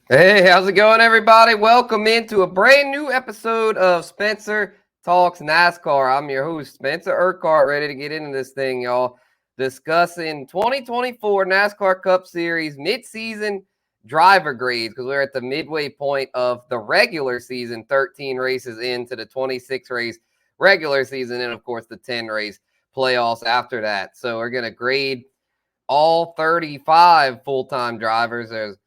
Hey, how's it going, everybody? Welcome into a brand new episode of Spencer Talks NASCAR. I'm your host, Spencer Urquhart, ready to get into this thing, y'all. Discussing 2024 NASCAR Cup Series midseason driver grades because we're at the midway point of the regular season, 13 races into the 26 race regular season, and of course the 10 race playoffs after that. So we're going to grade all 35 full-time drivers. There's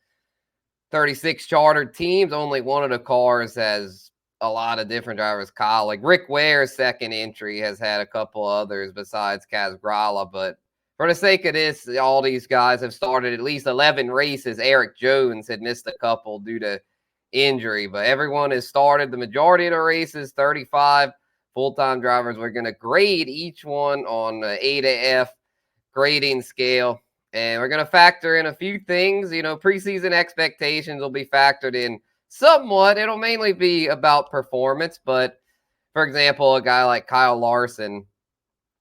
36 chartered teams. Only one of the cars has a lot of different drivers. Kaulig, Rick Ware's second entry has had a couple others besides Kaz Grala. But for the sake of this, all these guys have started at least 11 races. Eric Jones had missed a couple due to injury, but everyone has started the majority of the races, 35 full-time drivers. We're going to grade each one on the A to F grading scale. And we're going to factor in a few things. Preseason expectations will be factored in somewhat. It'll mainly be about performance. But, for example, a guy like Kyle Larson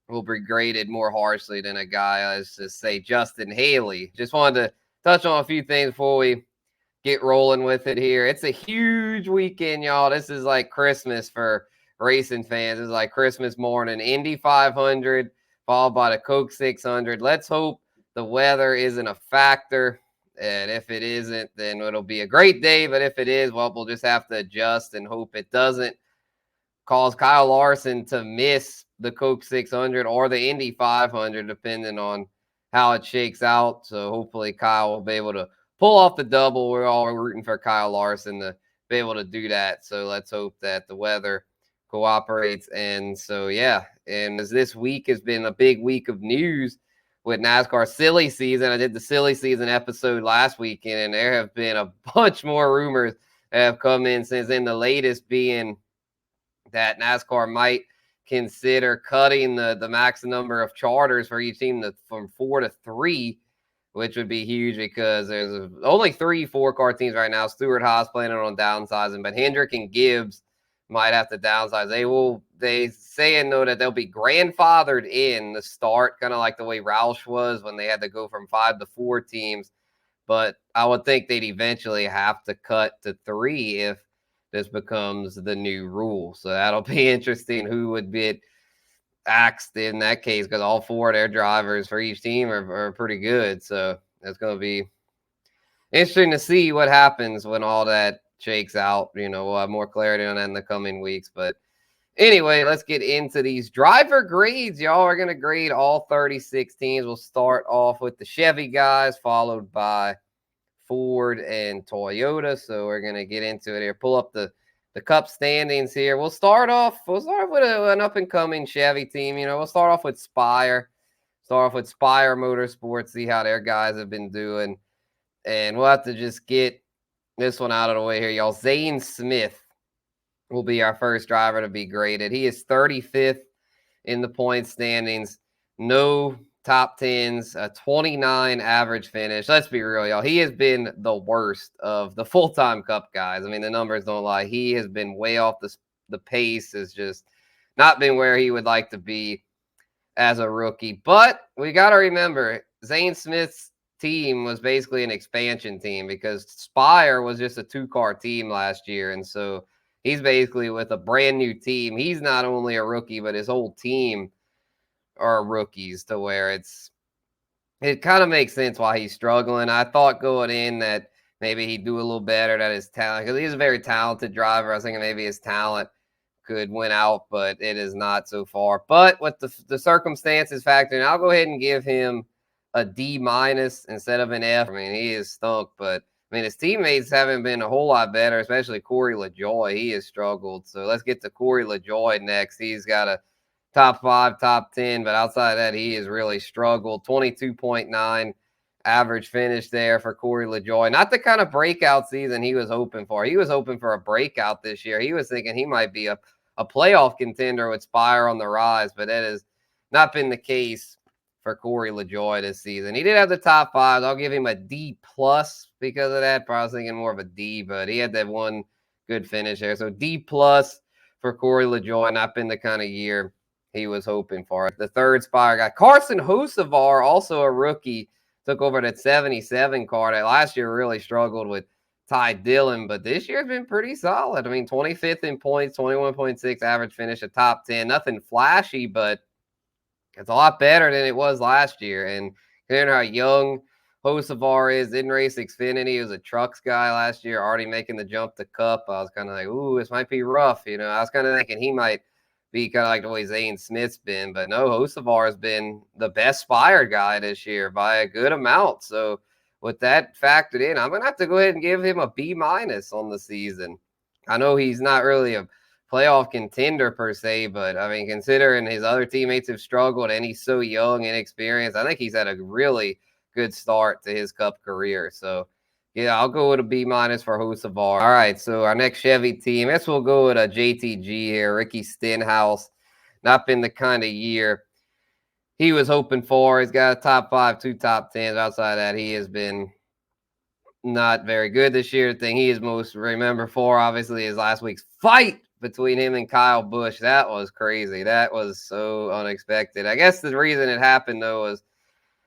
will be graded more harshly than a guy, let's just say, Justin Haley. Just wanted to touch on a few things before we get rolling with it here. It's a huge weekend, y'all. This is like Christmas for racing fans. It's like Christmas morning. Indy 500, followed by the Coke 600. Let's hope the weather isn't a factor. And if it isn't, then it'll be a great day. But if it is, well, we'll just have to adjust and hope it doesn't cause Kyle Larson to miss the Coke 600 or the Indy 500, depending on how it shakes out. So hopefully Kyle will be able to pull off the double. We're all rooting for Kyle Larson to be able to do that. So let's hope that the weather cooperates. And so, yeah. And as this week has been a big week of news with NASCAR silly season. I did the silly season episode last weekend, and there have been a bunch more rumors that have come in since then. The latest being that NASCAR might consider cutting the max number of charters for each team from 4 to 3, which would be huge because there's only 3 4-car teams right now. Stewart-Haas planning on downsizing, but Hendrick and Gibbs might have to downsize. They saying though that they'll be grandfathered in the start, kind of like the way Roush was when they had to go from 5 to 4 teams. But I would think they'd eventually have to cut to 3 if this becomes the new rule. So that'll be interesting who would be axed in that case, because all 4 of their drivers for each team are pretty good. So it's going to be interesting to see what happens when all that shakes out. We'll have more clarity on that in the coming weeks. But anyway, let's get into these driver grades. Y'all are going to grade all 36 teams. We'll start off with the Chevy guys, followed by Ford and Toyota. So we're going to get into it here. Pull up the Cup standings here. We'll start off with an up-and-coming Chevy team. We'll start off with Spire. Start off with Spire Motorsports, see how their guys have been doing. And we'll have to just get this one out of the way here, y'all. Zane Smith will be our first driver to be graded. He is 35th in the point standings. No top 10s, a 29 average finish. Let's be real, y'all. He has been the worst of the full-time Cup guys. I mean, the numbers don't lie. He has been way off the pace, has just not been where he would like to be as a rookie. But we got to remember, Zane Smith's team was basically an expansion team because Spire was just a 2-car team last year. And so he's basically with a brand new team. He's not only a rookie, but his whole team are rookies, to where it kind of makes sense why he's struggling. I thought going in that maybe he'd do a little better, that his talent, because he's a very talented driver. I was thinking maybe his talent could win out, but it is not so far. But with the circumstances factoring, I'll go ahead and give him a D- instead of an F. I mean, he is stunk, but I mean, his teammates haven't been a whole lot better, especially Corey LaJoie. He has struggled. So let's get to Corey LaJoie next. He's got a top 5, top 10, but outside of that, he has really struggled. 22.9 average finish there for Corey LaJoie. Not the kind of breakout season he was hoping for. He was hoping for a breakout this year. He was thinking he might be a playoff contender with Spire on the rise, but that has not been the case for Corey LaJoie this season. He did have the top 5. I'll give him a D+ because of that. Probably thinking more of a D, but he had that one good finish there. So D+ for Corey LaJoie. Not been the kind of year he was hoping for. The third Spire guy, Carson Hocevar, also a rookie, took over that 77 car that last year really struggled with Ty Dillon, but this year's been pretty solid. I mean, 25th in points, 21.6 average finish, a top 10. Nothing flashy, but it's a lot better than it was last year. And considering how young Hocevar is, didn't race Xfinity. He was a trucks guy last year, already making the jump to Cup. I was kind of like, ooh, this might be rough. You know, I was kind of thinking he might be kind of like the way Zane Smith's been. But no, Hocevar has been the best Spire guy this year by a good amount. So with that factored in, I'm going to have to go ahead and give him a B- on the season. I know he's not really a playoff contender per se, but I mean, considering his other teammates have struggled and he's so young and inexperienced, I think he's had a really good start to his Cup career. So, yeah, I'll go with a B- for Hocevar. All right, so our next Chevy team, I guess we'll go with a JTG here, Ricky Stenhouse. Not been the kind of year he was hoping for. He's got a top 5, 2 top 10s. Outside of that, he has been not very good this year. The thing he is most remembered for, obviously, is last week's fight between him and Kyle Busch. That was crazy. That was so unexpected. I guess the reason it happened, though, was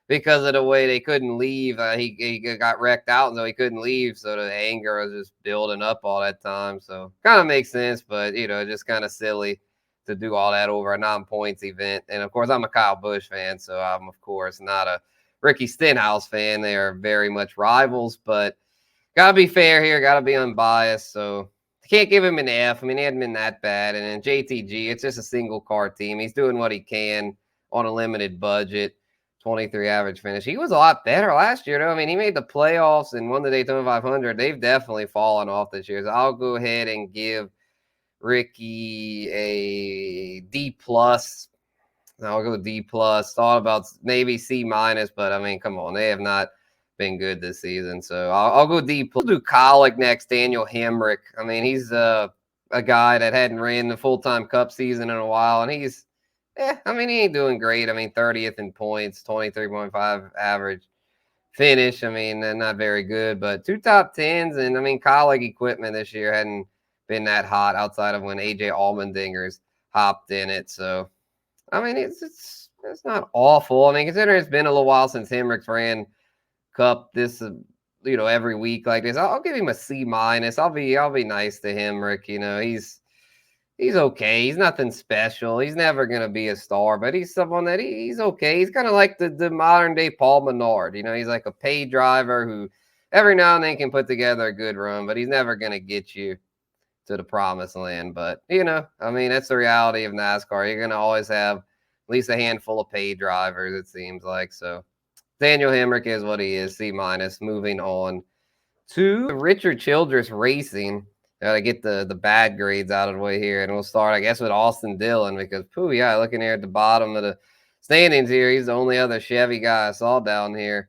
because of the way they couldn't leave. He got wrecked out, so he couldn't leave. So the anger was just building up all that time. So kind of makes sense, but, you know, just kind of silly to do all that over a non-points event. And, of course, I'm a Kyle Busch fan, so I'm, of course, not a Ricky Stenhouse fan. They are very much rivals, but got to be fair here. Got to be unbiased. So can't give him an F. I mean, he hadn't been that bad. And then JTG, it's just a single car team. He's doing what he can on a limited budget. 23 average finish. He was a lot better last year, though. I mean, he made the playoffs and won the Daytona 500. They've definitely fallen off this year. So I'll go ahead and give Ricky a D+. I'll go D+. Thought about maybe C-, but I mean, come on. They have not been good this season. So I'll go D+. We'll do Kaulig next, Daniel Hendrick. I mean, he's a guy that hadn't ran the full-time Cup season in a while, and he's I mean, he ain't doing great. I mean, 30th in points, 23.5 average finish. I mean, not very good, but 2 top 10s. And I mean, Kaulig equipment this year hadn't been that hot outside of when AJ Allmendinger's hopped in it. So, I mean, it's not awful. I mean, considering it's been a little while since Hendricks ran Cup this, you know, every week like this, I'll give him a C-. I'll be nice to Hendrick. You know, he's okay. He's nothing special. He's never going to be a star, but he's someone that he's okay. He's kind of like the modern day Paul Menard. You know, he's like a paid driver who every now and then can put together a good run, but he's never going to get you to the promised land. But, you know, I mean, that's the reality of NASCAR. You're going to always have at least a handful of paid drivers, it seems like. So Daniel Hemrick is what he is, C-. Moving on to Richard Childress Racing. Got to get the bad grades out of the way here. And we'll start, I guess, with Austin Dillon because, yeah, looking here at the bottom of the standings here, he's the only other Chevy guy I saw down here.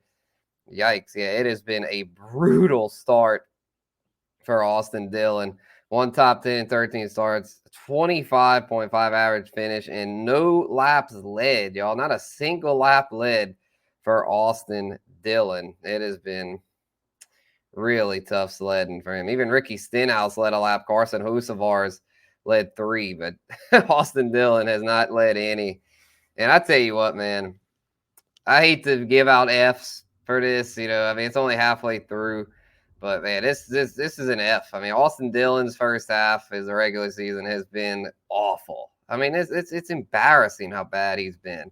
Yikes. Yeah, it has been a brutal start for Austin Dillon. 1 top 10, 13 starts, 25.5 average finish, and no laps led, y'all. Not a single lap led for Austin Dillon. It has been really tough sledding for him. Even Ricky Stenhouse led a lap. Carson Hocevar's led 3, but Austin Dillon has not led any. And I tell you what, man, I hate to give out Fs for this. You know, I mean, it's only halfway through, but man, this is an F. I mean, Austin Dillon's first half of the regular season has been awful. I mean, it's embarrassing how bad he's been.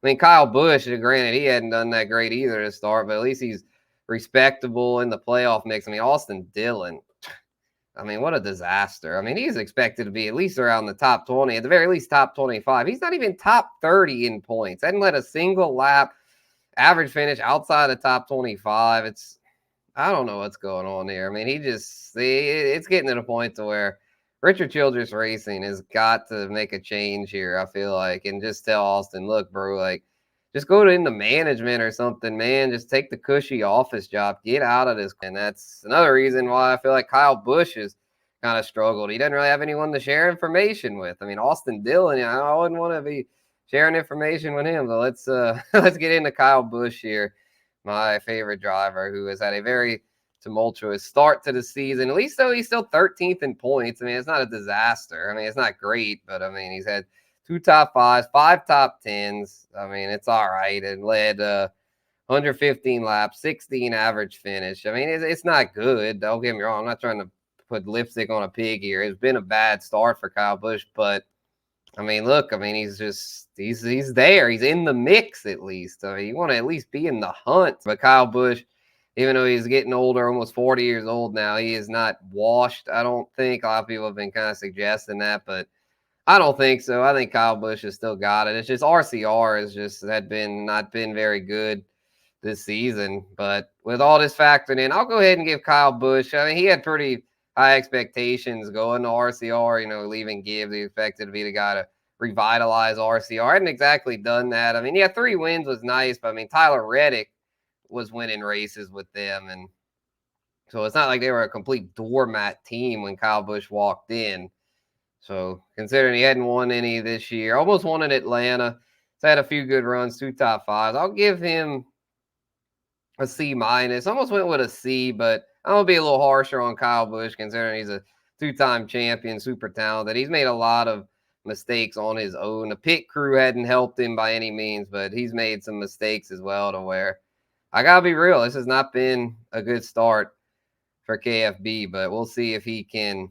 I mean, Kyle Busch, granted, he hadn't done that great either to start, but at least he's respectable in the playoff mix. I mean, Austin Dillon, I mean, what a disaster. I mean, he's expected to be at least around the top 20, at the very least top 25. He's not even top 30 in points. Hadn't led a single lap, average finish outside the top 25. I don't know what's going on there. I mean, it's getting to the point to where Richard Childress Racing has got to make a change here, I feel like, and just tell Austin, look, bro, like, just go into management or something, man. Just take the cushy office job. Get out of this. And that's another reason why I feel like Kyle Busch has kind of struggled. He doesn't really have anyone to share information with. I mean, Austin Dillon, I wouldn't want to be sharing information with him. But let's get into Kyle Busch here, my favorite driver, who has had a very tumultuous start to the season. At least, though, he's still 13th in points. I mean, it's not a disaster. I mean, it's not great, but I mean, he's had 2 top 5s, 5 top 10s. I mean, it's all right. And led 115 laps, 16 average finish. I mean, it's not good. Don't get me wrong. I'm not trying to put lipstick on a pig here. It's been a bad start for Kyle Busch, but I mean, look, I mean, he's there. He's in the mix at least. I mean, you want to at least be in the hunt. But Kyle Busch, even though he's getting older, almost 40 years old now, he is not washed. I don't think a lot of people have been kind of suggesting that, but I don't think so. I think Kyle Busch has still got it. It's just RCR had not been very good this season. But with all this factored in, I'll go ahead and give Kyle Busch. I mean, he had pretty high expectations going to RCR, leaving Gibbs. He expected to be the guy to revitalize RCR. I hadn't exactly done that. I mean, yeah, 3 wins was nice, but I mean, Tyler Reddick was winning races with them. And so it's not like they were a complete doormat team when Kyle Busch walked in. So considering he hadn't won any this year, almost won in Atlanta, he's had a few good runs, 2 top 5s. I'll give him a C minus. Almost went with a C, but I'm gonna be a little harsher on Kyle Busch considering he's a 2-time champion, super talented. He's made a lot of mistakes on his own. The pit crew hadn't helped him by any means, but he's made some mistakes as well to where I gotta be real. This has not been a good start for KFB, but we'll see if he can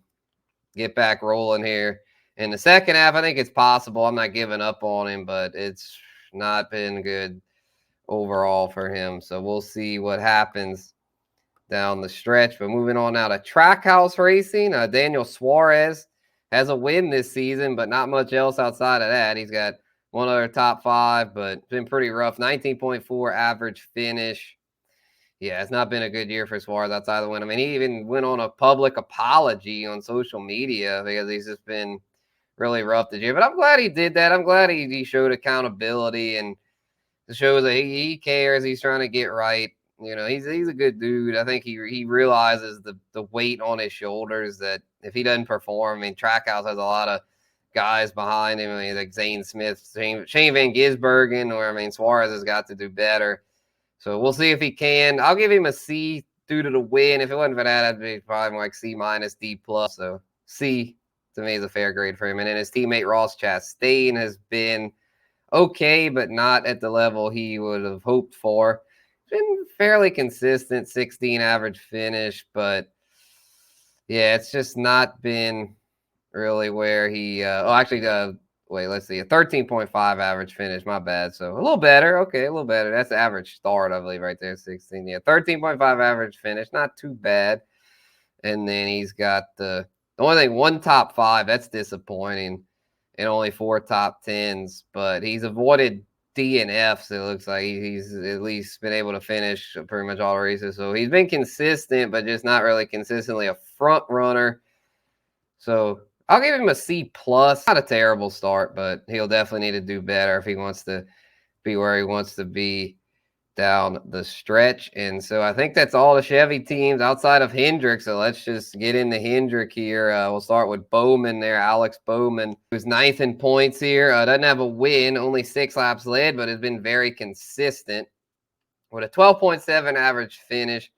get back rolling here in the second half. I think it's possible. I'm not giving up on him, but it's not been good overall for him. So we'll see what happens down the stretch. But moving on now to Trackhouse Racing, Daniel Suarez has a win this season, but not much else outside of that. He's got one other top 5, but it's been pretty rough. 19.4 average finish. Yeah, it's not been a good year for Suarez outside of the win. I mean, he even went on a public apology on social media because he's just been really rough this year. But I'm glad he did that. I'm glad he showed accountability and shows that he cares. He's trying to get right. He's a good dude. I think he realizes the weight on his shoulders that if he doesn't perform, I mean, Trackhouse has a lot of guys behind him. I mean, like Zane Smith, Shane Van Gisbergen, or I mean, Suarez has got to do better. So we'll see if he can. I'll give him a C due to the win. If it wasn't for that, I'd be probably more like C minus, D plus. So C to me is a fair grade for him. And then his teammate Ross Chastain has been okay, but not at the level he would have hoped for. Been fairly consistent, 16 average finish, but yeah, it's just not been really where he let's see, a 13.5 average finish. My bad. So a little better. Okay, a little better. That's the average start, I believe, right there, 16. Yeah, 13.5 average finish. Not too bad. And then he's got the only thing, 1 top 5. That's disappointing. And only 4 top 10s. But he's avoided DNFs. It looks like he's at least been able to finish pretty much all races. So he's been consistent, but just not really consistently a front runner. So I'll give him a C plus. Not a terrible start, but he'll definitely need to do better if he wants to be where he wants to be down the stretch. And so I think that's all the Chevy teams outside of Hendrick. So let's just get into Hendrick here. We'll start with Bowman there, Alex Bowman, who's 9th in points here. Doesn't have a win, only 6 laps led, but has been very consistent with a 12.7 average finish,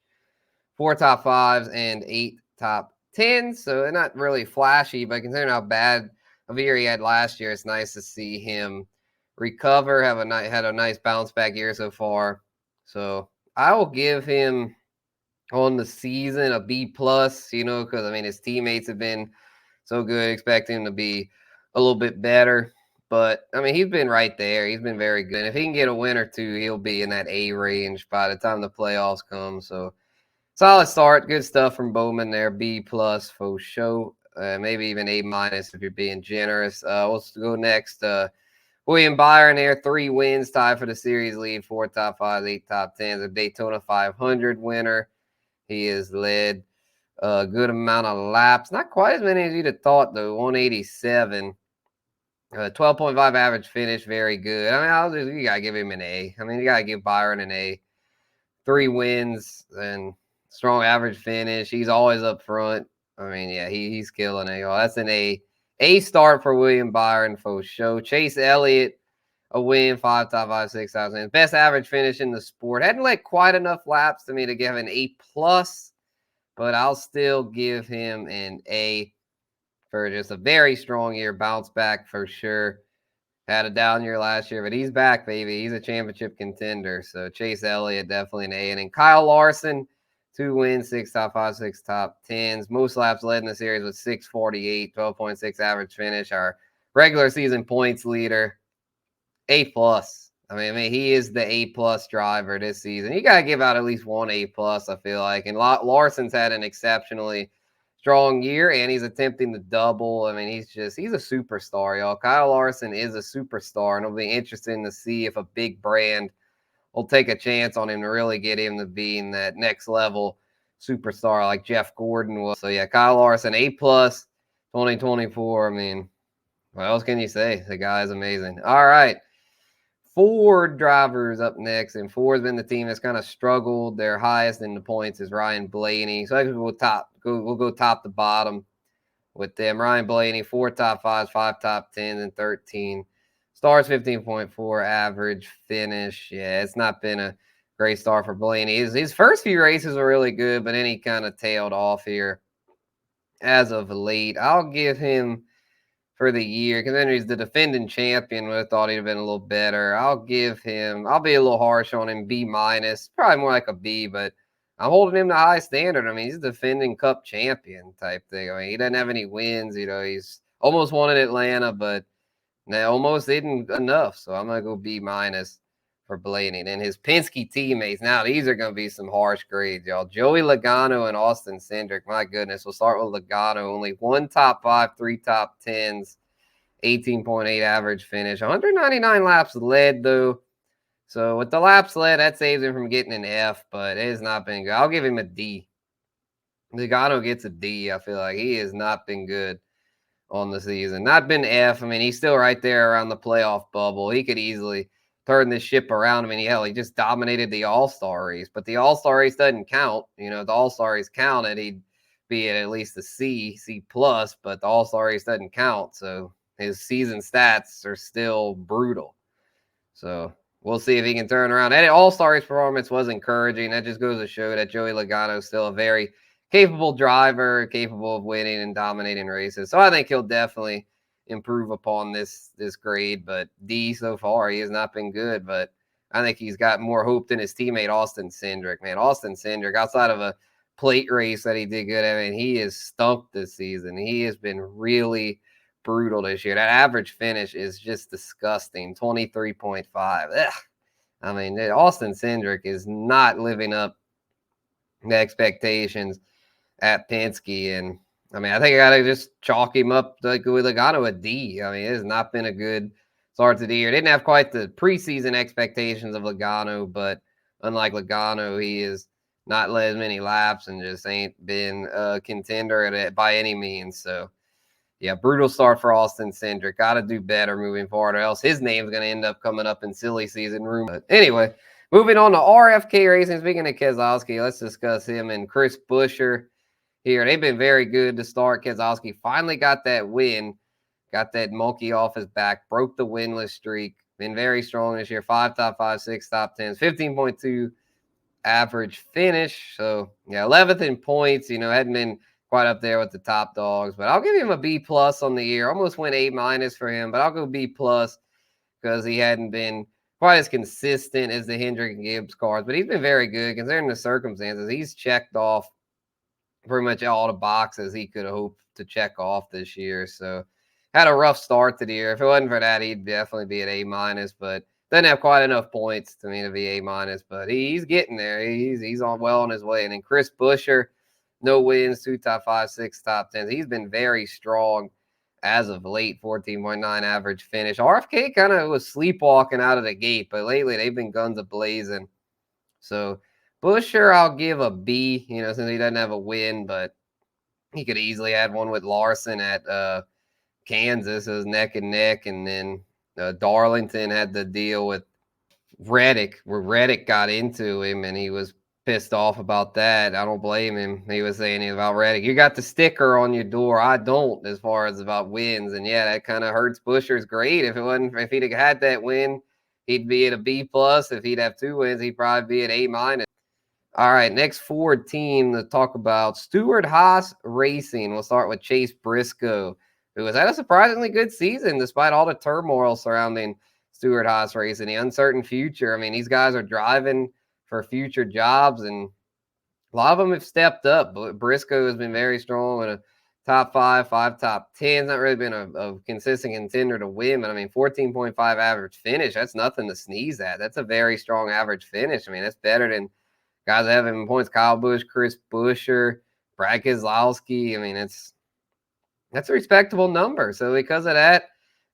4 top 5s, and 8 top 10s. So they're not really flashy, but considering how bad of a year he had last year, it's nice to see him recover, had a nice bounce back year so far. So I will give him on the season a B plus, because I mean his teammates have been so good, expect him to be a little bit better. But I mean, he's been right there. He's been very good. And if he can get a win or 2, he'll be in that A range by the time the playoffs come. So solid start, good stuff from Bowman there. B plus for show, maybe even A minus if you're being generous. We'll go next. William Byron there, 3 wins, tied for the series lead, 4 top 5s, 8 top 10s, a Daytona 500 winner. He has led a good amount of laps, not quite as many as you'd have thought though. 187, 12.5 average finish, very good. I mean, you gotta give him an A. I mean, you gotta give Byron an A. 3 wins and strong average finish. He's always up front. I mean, yeah, he's killing it. That's an A start for William Byron for show. Chase Elliott, a win, 5 top 5, 6 top 10. Best average finish in the sport. Hadn't led quite enough laps to me to give an A plus, but I'll still give him an A for just a very strong year. Bounce back for sure. Had a down year last year, but he's back, baby. He's a championship contender. So Chase Elliott definitely an A. And then Kyle Larson, 2 wins, 6 top 5, 6 top 10s. Most laps led in the series with 648, 12.6 average finish. Our regular season points leader, A+. I mean, he is the A+ driver this season. You got to give out at least one A+, I feel like. And Larson's had an exceptionally strong year, and he's attempting to double. I mean, he's a superstar, y'all. Kyle Larson is a superstar, and it'll be interesting to see if a big brand will take a chance on him to really get him to being that next level superstar like Jeff Gordon was. So, yeah, Kyle Larson, A+, 2024. I mean, what else can you say? The guy is amazing. All right. Ford drivers up next, and Ford's been the team that's kind of struggled. Their highest in the points is Ryan Blaney. So I guess we'll go top to bottom with them. Ryan Blaney, 4 top 5s, 5 top 10s, and 13 stars, 15.4 average finish. Yeah, it's not been a great start for Blaney. His first few races were really good, but then he kind of tailed off here as of late. I'll give him for the year, because then he's the defending champion. I thought he'd have been a little better. I'll be a little harsh on him, B-, probably more like a B, but I'm holding him to high standard. I mean, he's a defending cup champion type thing. I mean, he doesn't have any wins. He's almost won in Atlanta, but almost didn't enough. So I'm going to go B- for Blaney. And his Penske teammates, now these are going to be some harsh grades, y'all. Joey Logano and Austin Cindric, my goodness. We'll start with Logano. Only 1 top 5, 3 top 10s, 18.8 average finish. 199 laps led, though. So with the laps led, that saves him from getting an F, but it has not been good. I'll give him a D. Logano gets a D. I feel like he has not been good on the season. Not been F. I mean, he's still right there around the playoff bubble. He could easily turn this ship around. I mean, he just dominated the All-Star race, but the All-Star race doesn't count. If the All-Star race counted, he'd be at least a C+, but the All-Star race doesn't count. So his season stats are still brutal. So we'll see if he can turn around. And All-Star race performance was encouraging. That just goes to show that Joey Logano is still a very capable driver, capable of winning and dominating races. So I think he'll definitely improve upon this grade, but D so far. He has not been good, but I think he's got more hope than his teammate Austin Cindric. Man, Austin Cindric, outside of a plate race that he did good, I mean, he is stumped this season. He has been really brutal this year. That average finish is just disgusting, 23.5. Ugh. I mean, Austin Cindric is not living up to expectations at Penske, and I mean, I think I got to just chalk him up like with Logano a D. I mean, it has not been a good start to the year. Didn't have quite the preseason expectations of Logano, but unlike Logano, he has not led as many laps and just ain't been a contender at it by any means. So, yeah, brutal start for Austin Cindric. Got to do better moving forward, or else his name's going to end up coming up in silly season room. But anyway, moving on to RFK Racing. Speaking of Keselowski, let's discuss him and Chris Buescher here. They've been very good to start. Keselowski finally got that win, got that monkey off his back, broke the winless streak, been very strong this year. 5 top 5, 6 top 10s, 15.2 average finish. So, yeah, 11th in points. Hadn't been quite up there with the top dogs, but I'll give him a B+ on the year. Almost went A- for him, but I'll go B+ because he hadn't been quite as consistent as the Hendrick and Gibbs cars, but he's been very good considering the circumstances. He's checked off pretty much all the boxes he could hope to check off this year. So had a rough start to the year. If it wasn't for that, he'd definitely be at A-, but doesn't have quite enough points to me to be A-, but he's getting there. He's on his way. And then Chris Buescher, no wins, 2 top 5, 6 top 10s. He's been very strong as of late, 14.9 average finish. RFK kind of was sleepwalking out of the gate, but lately they've been guns a-blazing. So Buescher, I'll give a B, since he doesn't have a win, but he could easily add one with Larson at Kansas. It was neck and neck, and then Darlington had the deal with Reddick, where Reddick got into him, and he was pissed off about that. I don't blame him. He was saying about Reddick, you got the sticker on your door. I don't, as far as about wins, and yeah, that kind of hurts Buescher's grade. If he'd had that win, he'd be at a B+. If he'd have 2 wins, he'd probably be at A-. All right, next Ford team to talk about, Stewart-Haas Racing. We'll start with Chase Briscoe. who has had a surprisingly good season despite all the turmoil surrounding Stewart-Haas racing, the uncertain future. I mean, these guys are driving for future jobs, and a lot of them have stepped up. Briscoe has been very strong with a top five top 10s. Not really been a consistent contender to win, but I mean, 14.5 average finish, that's nothing to sneeze at. That's a very strong average finish. I mean, that's better than guys that have him points. Kyle Busch, Chris Buescher, Brad Keselowski. I mean, that's a respectable number. So because of that,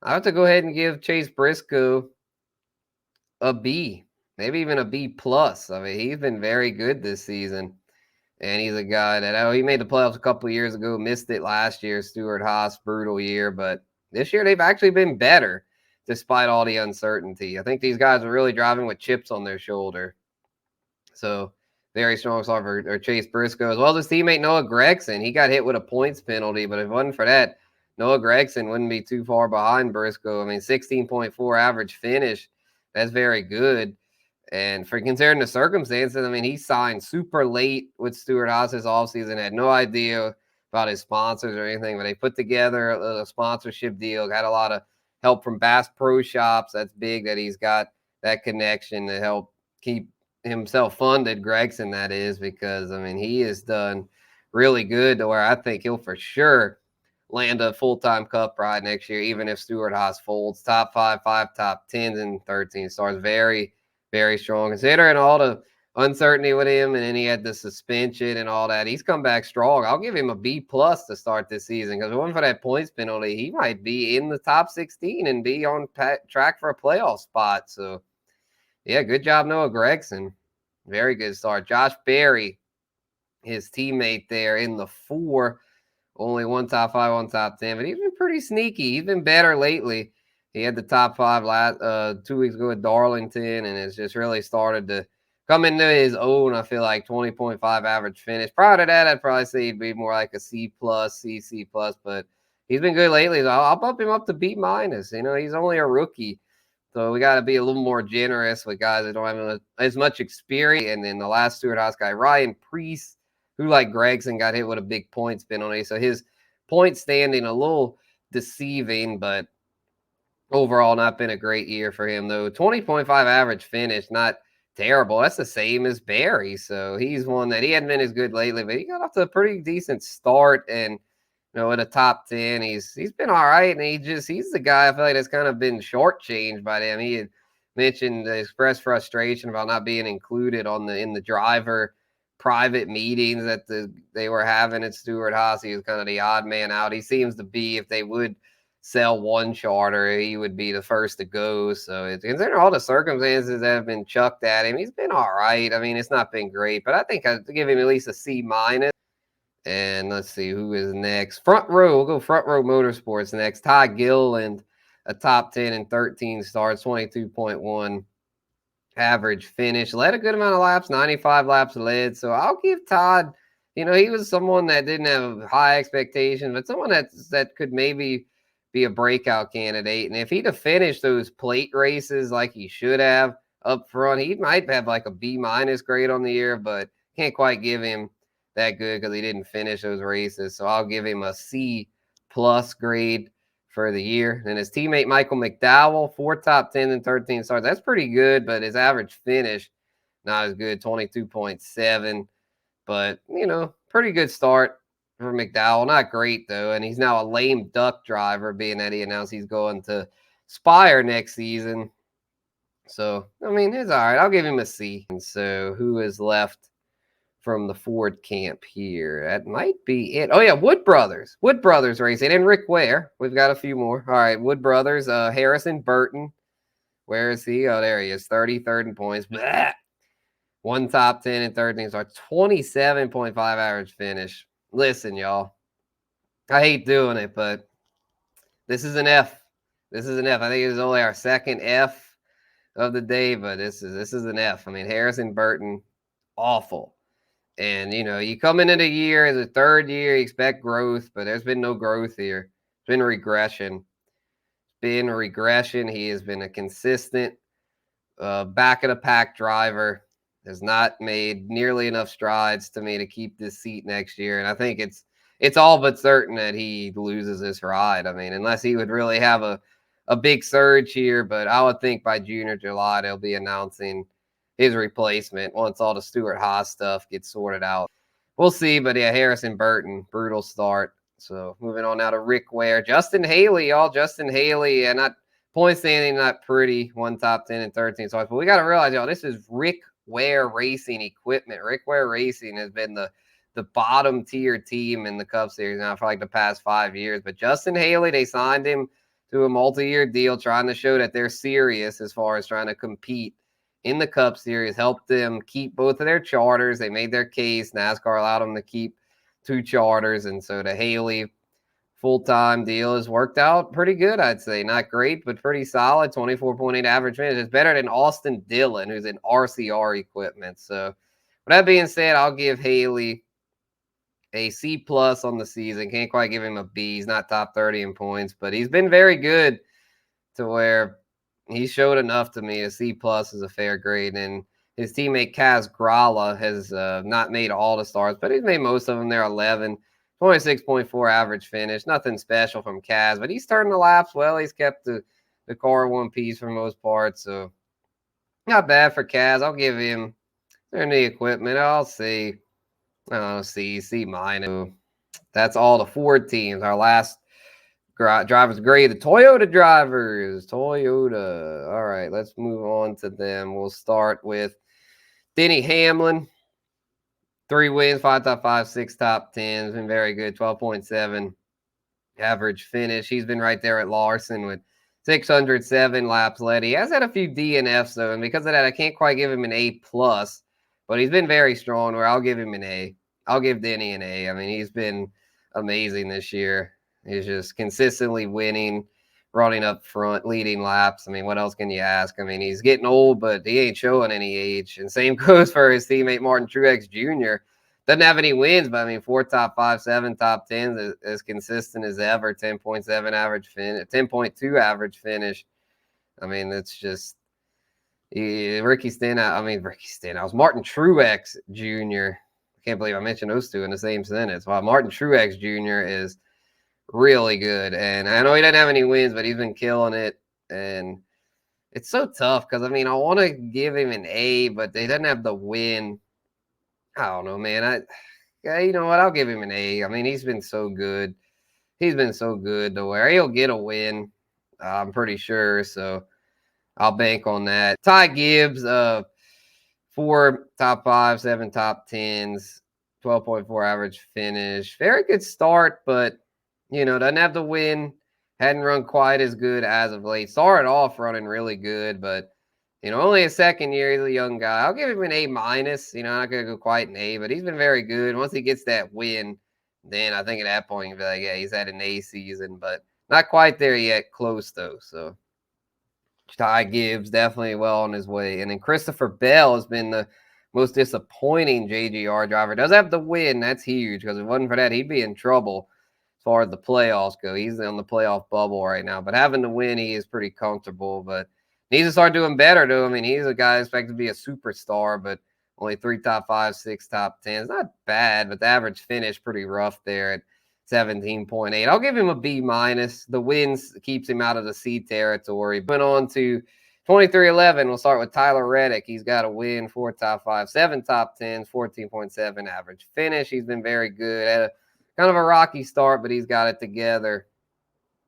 I have to go ahead and give Chase Briscoe a B, maybe even a B plus. I mean, he's been very good this season. And he's a guy that, he made the playoffs a couple of years ago, missed it last year, Stewart-Haas, brutal year. But this year they've actually been better despite all the uncertainty. I think these guys are really driving with chips on their shoulder. So very strong start for Chase Briscoe, as well as his teammate Noah Gragson. He got hit with a points penalty, but if it wasn't for that, Noah Gragson wouldn't be too far behind Briscoe. I mean, 16.4 average finish. That's very good. And for considering the circumstances, I mean, he signed super late with Stewart-Haas this offseason, had no idea about his sponsors or anything, but they put together a sponsorship deal, got a lot of help from Bass Pro Shops. That's big that he's got that connection to help keep himself funded, Gragson, that is, because, I mean, he has done really good to where I think he'll for sure land a full-time Cup ride next year, even if Stewart-Haas folds. Top five top 10s, and 13 stars. Very, very strong. Considering all the uncertainty with him, and then he had the suspension and all that, he's come back strong. I'll give him a B plus to start this season, because if it wasn't for that points penalty, he might be in the top 16 and be on track for a playoff spot. So, yeah, good job, Noah Gragson. Very good start. Josh Berry, his teammate there in the 4, only one top 5, one top 10, but he's been pretty sneaky. He's been better lately. He had the top 5 last 2 weeks ago at Darlington, and it's just really started to come into his own. I feel like 20.5 average finish. Prior to that, I'd probably say he'd be more like a C plus, C plus, but he's been good lately. So I'll bump him up to B minus. You know, he's only a rookie, so we got to be a little more generous with guys that don't have as much experience. And then the last Stewart-Haas guy, Ryan Preece, who, like Gragson, got hit with a big points penalty. So his point standing a little deceiving, but overall not been a great year for him, though. 20.5 average finish, not terrible. That's the same as Barry. So he's one that he hadn't been as good lately, but he got off to a pretty decent start. And, you know, in the top 10, he's been all right. And he's the guy I feel like that's kind of been shortchanged by them. He had mentioned, expressed frustration about not being included in the driver private meetings that they were having at Stewart-Haas. He was kind of the odd man out. He seems to be, if they would sell one charter, he would be the first to go. So it's, considering all the circumstances that have been chucked at him, he's been all right. I mean, it's not been great, but I think I'd give him at least a C minus. And let's see who is next. Front row, we'll go Front Row Motorsports next. Ty Gilliland, a top 10 and 13 starts, 22.1 average finish. Led a good amount of laps, 95 laps led. So I'll give Todd, you know, he was someone that didn't have high expectations, but someone that could maybe be a breakout candidate. And if he'd have finished those plate races like he should have up front, he might have like a B minus grade on the year, but can't quite give him that good because he didn't finish those races. So I'll give him a C plus grade for the year. And his teammate Michael McDowell, 4 top 10 and 13 starts. That's pretty good, but his average finish, not as good, 22.7. But, you know, pretty good start for McDowell. Not great, though. And he's now a lame duck driver, being that he announced he's going to Spire next season. So, I mean, it's all right. I'll give him a C. And so who is left from the Ford camp here? That might be it. Oh, yeah, Wood Brothers. Wood Brothers racing. And Rick Ware. We've got a few more. All right, Wood Brothers. Harrison Burton. Where is he? Oh, there he is. 33rd in points. Blah! 1 top 10 and 13 starts. 27.5 average finish. Listen, y'all. I hate doing it, but this is an F. This is an F. I think it's only our second F of the day, but this is an F. I mean, Harrison Burton, awful. And, you know, you come into the year as a third year, you expect growth, but there's been no growth here. It's been regression. He has been a consistent back of the pack driver. Has not made nearly enough strides to me to keep this seat next year. And I think it's it's all but certain that he loses this ride. I mean, unless he would really have a big surge here, but I would think by June or July they'll be announcing his replacement once all the Stuart Haas stuff gets sorted out. We'll see, but yeah, Harrison Burton, brutal start. So moving on now to Rick Ware. Justin Haley, y'all. Justin Haley, and not point standing, not pretty. 1 top 10 and 13 starts. But we got to realize, y'all, this is Rick Ware Racing equipment. Rick Ware Racing has been the bottom tier team in the Cup Series now for like the past 5 years. But Justin Haley, they signed him to a multi-year deal, trying to show that they're serious as far as trying to compete in the Cup Series, helped them keep both of their charters. They made their case. NASCAR allowed them to keep 2 charters. And so the Haley full-time deal has worked out pretty good, I'd say. Not great, but pretty solid. 24.8 average finish. It's better than Austin Dillon, who's in RCR equipment. So with that being said, I'll give Haley a C plus on the season. Can't quite give him a B. He's not top 30 in points, but he's been very good to where he showed enough to me. A C plus is a fair grade. And his teammate Kaz Grala has not made all the starts, but he's made most of them. They're 11. 26.4 average finish. Nothing special from Kaz, but he's turning the laps well. He's kept the car one piece for the most part. So not bad for Kaz. I'll give him in the equipment. I'll see. C minus. That's all the Ford teams. Our last drivers grade, the Toyota drivers. Toyota. All right, let's move on to them. We'll start with Denny Hamlin. 3 wins, 5 top 5, 6 top 10s. Been very good. 12.7 average finish. He's been right there at Larson with 607 laps led. He has had a few DNFs though, and because of that, I can't quite give him an A plus. But he's been very strong. Where I'll give him an A. I'll give Denny an A. I mean, he's been amazing this year. He's just consistently winning, running up front, leading laps. I mean, what else can you ask? I mean, he's getting old, but he ain't showing any age. And same goes for his teammate Martin Truex Jr. Doesn't have any wins, but I mean, 4 top 5, 7 top 10s, as consistent as ever. 10.7 average finish, 10.2 average finish. I mean, it's just Ricky Stenhouse, Martin Truex Jr. I can't believe I mentioned those two in the same sentence. Wow, Martin Truex Jr. is really good. And I know he doesn't have any wins, but he's been killing it. And it's so tough because, I mean, I want to give him an A, but they doesn't have the win. I don't know, man. You know what? I'll give him an A. I mean, he's been so good. He's been so good to where he'll get a win, I'm pretty sure. So I'll bank on that. Ty Gibbs, 4 top 5, 7 top 10s, 12.4 average finish. Very good start, but, you know, doesn't have the win. Hadn't run quite as good as of late. Started off running really good, but, you know, only his second year. He's a young guy. I'll give him an A minus. You know, not going to go quite an A, but he's been very good. Once he gets that win, then I think at that point, you'll be like, yeah, he's had an A season, but not quite there yet. Close, though, so. Ty Gibbs definitely well on his way. And then Christopher Bell has been the most disappointing JGR driver. Does have the win. That's huge because if it wasn't for that, he'd be in trouble as far as the playoffs go. He's on the playoff bubble right now. But having the win, he is pretty comfortable. But needs to start doing better, though. I mean, he's a guy expected to be a superstar, but only 3 top 5, 6 top 10s. Not bad, but the average finish pretty rough there at 17.8. I'll give him a B minus. The wins keeps him out of the C territory. Went on to 23-11. We'll start with Tyler Reddick. He's got a win, 4 top 5, 7 top 10s, 14.7 average finish. He's been very good. Had a kind of a rocky start, but he's got it together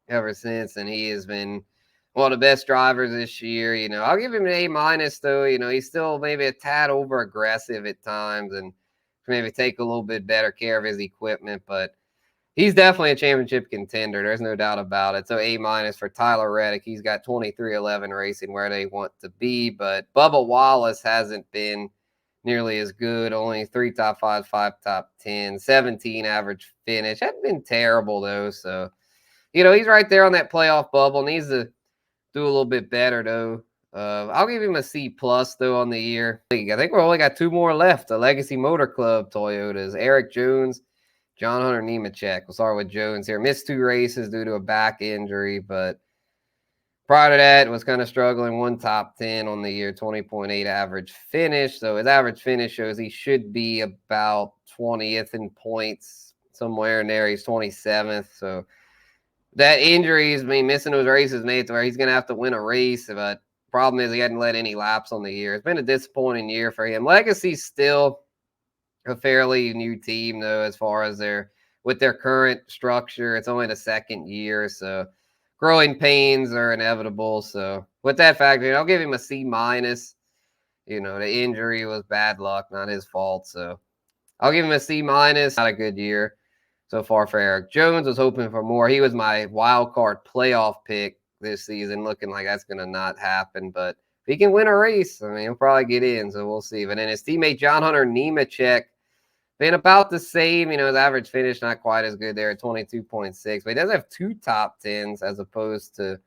ever since, and he has been one of the best drivers this year. You know, I'll give him an A minus, though. You know, he's still maybe a tad over aggressive at times and maybe take a little bit better care of his equipment, but he's definitely a championship contender. There's no doubt about it. So A minus for Tyler Reddick. He's got 23-11 racing where they want to be, but Bubba Wallace hasn't been nearly as good. Only 3 top 5, 5 top 10, 17 average finish. Hasn't been terrible though. So, you know, he's right there on that playoff bubble. Needs to do a little bit better though. I'll give him a C plus though on the year. I think we only got 2 more left. The Legacy Motor Club Toyotas. Eric Jones, John Hunter Nemechek. We'll start with Jones here. Missed 2 races due to a back injury, but prior to that, was kind of struggling. 1 top 10 on the year, 20.8 average finish. So his average finish shows he should be about 20th in points. somewhere in there. He's 27th. So that injury, missing those races made it to where he's going to have to win a race. But problem is he hadn't led any laps on the year. It's been a disappointing year for him. Legacy's still a fairly new team, though, as far as with their current structure. It's only the second year, so growing pains are inevitable. So with that factor, I'll give him a C minus. The injury was bad luck, not his fault. So I'll give him a C minus. Not a good year so far for Eric Jones. Was hoping for more. He was my wild card playoff pick this season, looking like that's going to not happen. But if he can win a race, he'll probably get in. So we'll see. But then his teammate John Hunter Nemechek, been about the same. His average finish not quite as good there at 22.6, but he does have 2 top 10s as opposed to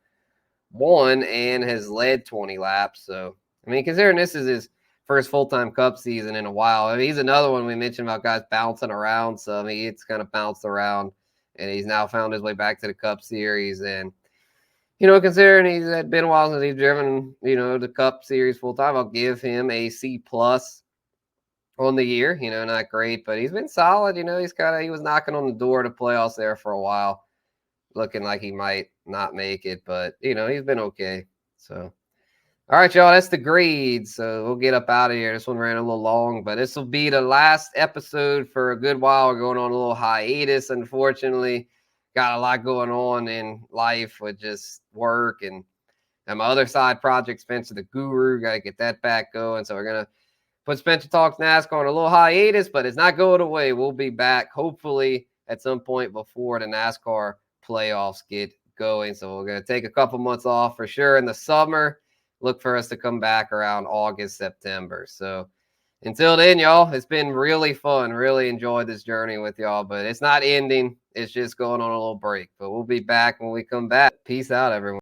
1, and has led 20 laps. So, considering this is his first full-time Cup season in a while, he's another one we mentioned about guys bouncing around. So, it's kind of bounced around, and he's now found his way back to the Cup Series. And, considering he's been a while since he's driven, the Cup Series full-time, I'll give him a C+ on the year. Not great, but he's been solid. He was knocking on the door to playoffs there for a while, looking like he might not make it, but he's been okay. So, all right, y'all, that's the grades. So we'll get up out of here. This one ran a little long, but this will be the last episode for a good while. We're going on a little hiatus, unfortunately. Got a lot going on in life with just work and my other side project, Spencer the Guru. Got to get that back going. So we're going to put Spencer Talks NASCAR on a little hiatus, but it's not going away. We'll be back hopefully at some point before the NASCAR playoffs get going. So we're going to take a couple months off for sure in the summer. Look for us to come back around August, September. So until then, y'all, it's been really fun. Really enjoyed this journey with y'all, but it's not ending. It's just going on a little break. But we'll be back when we come back. Peace out, everyone.